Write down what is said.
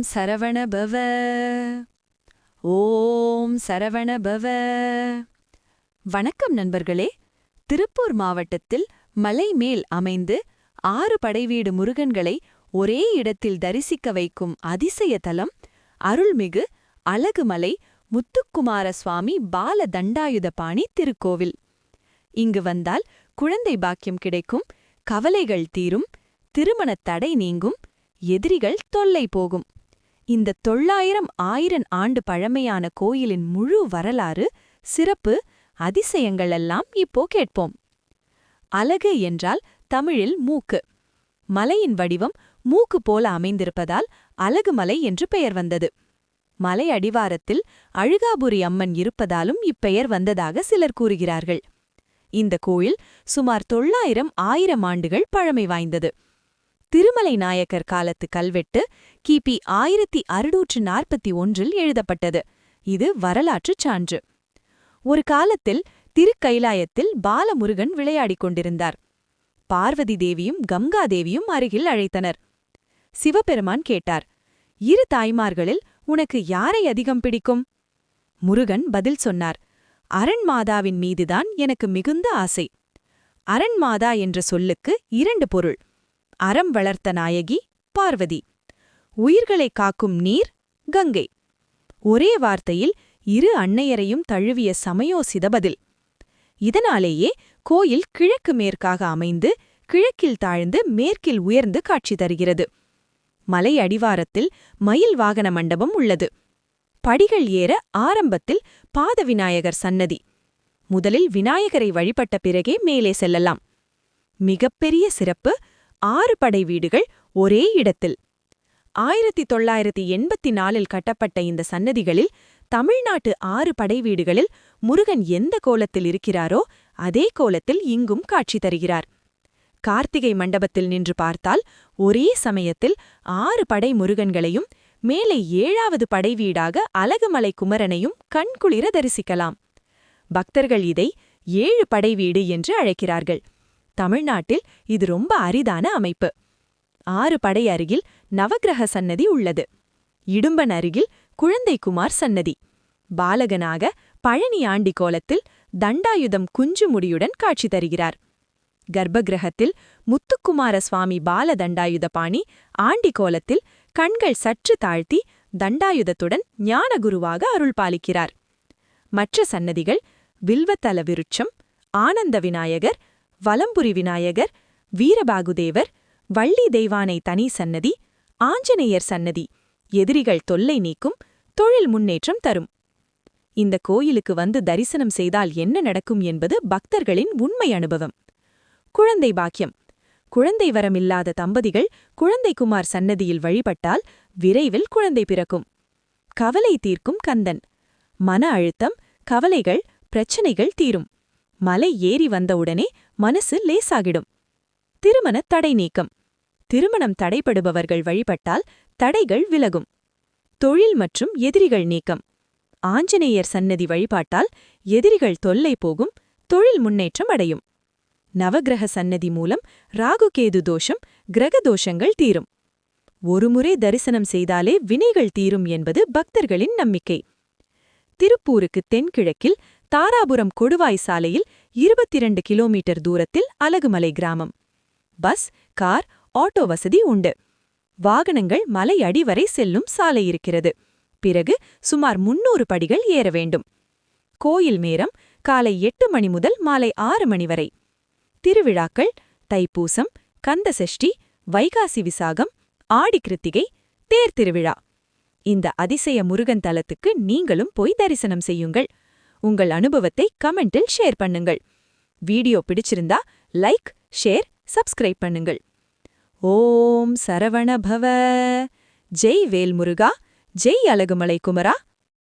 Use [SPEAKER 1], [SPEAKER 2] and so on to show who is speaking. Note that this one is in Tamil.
[SPEAKER 1] சரவணபவ. ஓம் சரவணபவ. வணக்கம் நண்பர்களே. திருப்பூர் மாவட்டத்தில் மலை மேல் அமைந்து 6 படைவீடு முருகன்களை ஒரே இடத்தில் தரிசிக்க வைக்கும் அதிசய தலம் அருள்மிகு அழகுமலை முத்துக்குமார சுவாமி பால தண்டாயுதபாணி திருக்கோவில். இங்கு வந்தால் குழந்தை பாக்கியம் கிடைக்கும், கவலைகள் தீரும், திருமணத் தடை நீங்கும், எதிரிகள் தொல்லை போகும். இந்த 900 ஆண்டு பழமையான கோயிலின் முழு வரலாறு, சிறப்பு, அதிசயங்கள் எல்லாம் இப்போ கேட்போம். அலகு என்றால் தமிழில் மூக்கு. மலையின் வடிவம் மூக்கு போல அமைந்திருப்பதால் அலகுமலை என்று பெயர் வந்தது. மலை அடிவாரத்தில் அழுகாபுரி அம்மன் இருப்பதாலும் இப்பெயர் வந்ததாக சிலர் கூறுகிறார்கள். இந்த கோயில் சுமார் 900 ஆண்டுகள் பழமை வாய்ந்தது. திருமலை நாயக்கர் காலத்து கல்வெட்டு கிபி 1641 எழுதப்பட்டது. இது வரலாற்றுச் சான்று. ஒரு காலத்தில் திருக்கைலாயத்தில் பாலமுருகன் விளையாடிக் கொண்டிருந்தார். பார்வதி தேவியும் கங்காதேவியும் அருகில் அழைத்தனர். சிவபெருமான் கேட்டார், 2 தாய்மார்களில் உனக்கு யாரை அதிகம் பிடிக்கும்? முருகன் பதில் சொன்னார், அரண்மாதாவின் மீதுதான் எனக்கு மிகுந்த ஆசை. அரண்மாதா என்ற சொல்லுக்கு 2 பொருள். அறம் வளர்த்த நாயகி பார்வதி, உயிர்களை காக்கும் நீர் கங்கை. ஒரே வார்த்தையில் 2 அன்னையரையும் தழுவிய சமயோசித பதில். இதனாலேயே கோயில் கிழக்கு மேற்காக அமைந்து கிழக்கில் தாழ்ந்து மேற்கில் உயர்ந்து காட்சி தருகிறது. மலை அடிவாரத்தில் மயில் வாகன மண்டபம் உள்ளது. படிகள் ஏற ஆரம்பத்தில் பாத விநாயகர் சன்னதி. முதலில் விநாயகரை வழிபட்ட பிறகே மேலே செல்லலாம். மிகப்பெரிய சிறப்பு, 6 படை வீடுகள் ஒரே இடத்தில். 1984 கட்டப்பட்ட இந்த சன்னதிகளில் தமிழ்நாட்டு 6 படை வீடுகளில் முருகன் எந்த கோலத்தில் இருக்கிறாரோ அதே கோலத்தில் இங்கும் காட்சி தருகிறார். கார்த்திகை மண்டபத்தில் நின்று பார்த்தால் ஒரே சமயத்தில் 6 படை முருகன்களையும் மேலே 7வது படை வீடாக அழகுமலை குமரனையும் கண்குளிர தரிசிக்கலாம். பக்தர்கள் இதை 7 படை வீடு என்று அழைக்கிறார்கள். தமிழ்நாட்டில் இது ரொம்ப அரிதான அமைப்பு. 6 படை அருகில் நவக்கிரக சன்னதி உள்ளது. இடும்பன் அருகில் குழந்தைக்குமார் சன்னதி. பாலகனாக பழனி ஆண்டி கோலத்தில் தண்டாயுதம் குஞ்சு முடியுடன் காட்சி தருகிறார். கர்ப்பகிரகத்தில் முத்துக்குமார சுவாமி பால தண்டாயுதபாணி ஆண்டி கோலத்தில் கண்கள் சற்று தாழ்த்தி தண்டாயுதத்துடன் ஞானகுருவாக அருள் பாலிக்கிறார். மற்ற சன்னதிகள் வில்வத்தல விருட்சம், ஆனந்த விநாயகர், வலம்புரி விநாயகர், வீரபாகுதேவர், வள்ளி தெய்வானை தனி சன்னதி, ஆஞ்சநேயர் சன்னதி எதிரிகள் தொல்லை நீக்கும், தொழில் முன்னேற்றம் தரும். இந்த கோயிலுக்கு வந்து தரிசனம் செய்தால் என்ன நடக்கும் என்பது பக்தர்களின் உண்மை அனுபவம். குழந்தை பாக்கியம். குழந்தை வரமில்லாத தம்பதிகள் குழந்தைக்குமார் சன்னதியில் வழிபட்டால் விரைவில் குழந்தை பிறக்கும். கவலை தீர்க்கும் கந்தன். மன அழுத்தம், கவலைகள், பிரச்சனைகள் தீரும். மலை ஏறி வந்தவுடனே மனசு லேசாகிடும். திருமண தடை நீக்கம். திருமணம் தடைப்படுபவர்கள் வழிபட்டால் தடைகள் விலகும். தொழில் மற்றும் எதிரிகள் நீக்கம். ஆஞ்சநேயர் சன்னதி வழிபாட்டால் எதிரிகள் தொல்லை போகும், தொழில் முன்னேற்றம் அடையும். நவக்கிரக சன்னதி மூலம் ராகுகேது தோஷம், கிரக தோஷங்கள் தீரும். ஒருமுறை தரிசனம் செய்தாலே வினைகள் தீரும் என்பது பக்தர்களின் நம்பிக்கை. திருப்பூருக்கு தென்கிழக்கில் தாராபுரம் கொடுவாய் சாலையில் 22 கிலோமீட்டர் தூரத்தில் அழகுமலை கிராமம். பஸ், கார், ஆட்டோ வசதி உண்டு. வாகனங்கள் மலை அடிவரை செல்லும் சாலை இருக்கிறது. பிறகு சுமார் 300 படிகள் ஏற வேண்டும். கோயில் நேரம் காலை 8 மணி முதல் மாலை 6 மணி வரை. திருவிழாக்கள் தைப்பூசம், கந்தசஷ்டி, வைகாசி விசாகம், ஆடி கிருத்திகை, தேர் திருவிழா. இந்த அதிசய முருகன் தலத்துக்கு நீங்களும் போய் தரிசனம் செய்யுங்கள். உங்கள் அனுபவத்தை கமெண்டில் ஷேர் பண்ணுங்கள். வீடியோ பிடிச்சிருந்தா லைக், ஷேர், சப்ஸ்கிரைப் பண்ணுங்கள். ஓம் சரவணபவ. ஜெய் வேல்முருகா, ஜெய் அழகுமலை குமரா.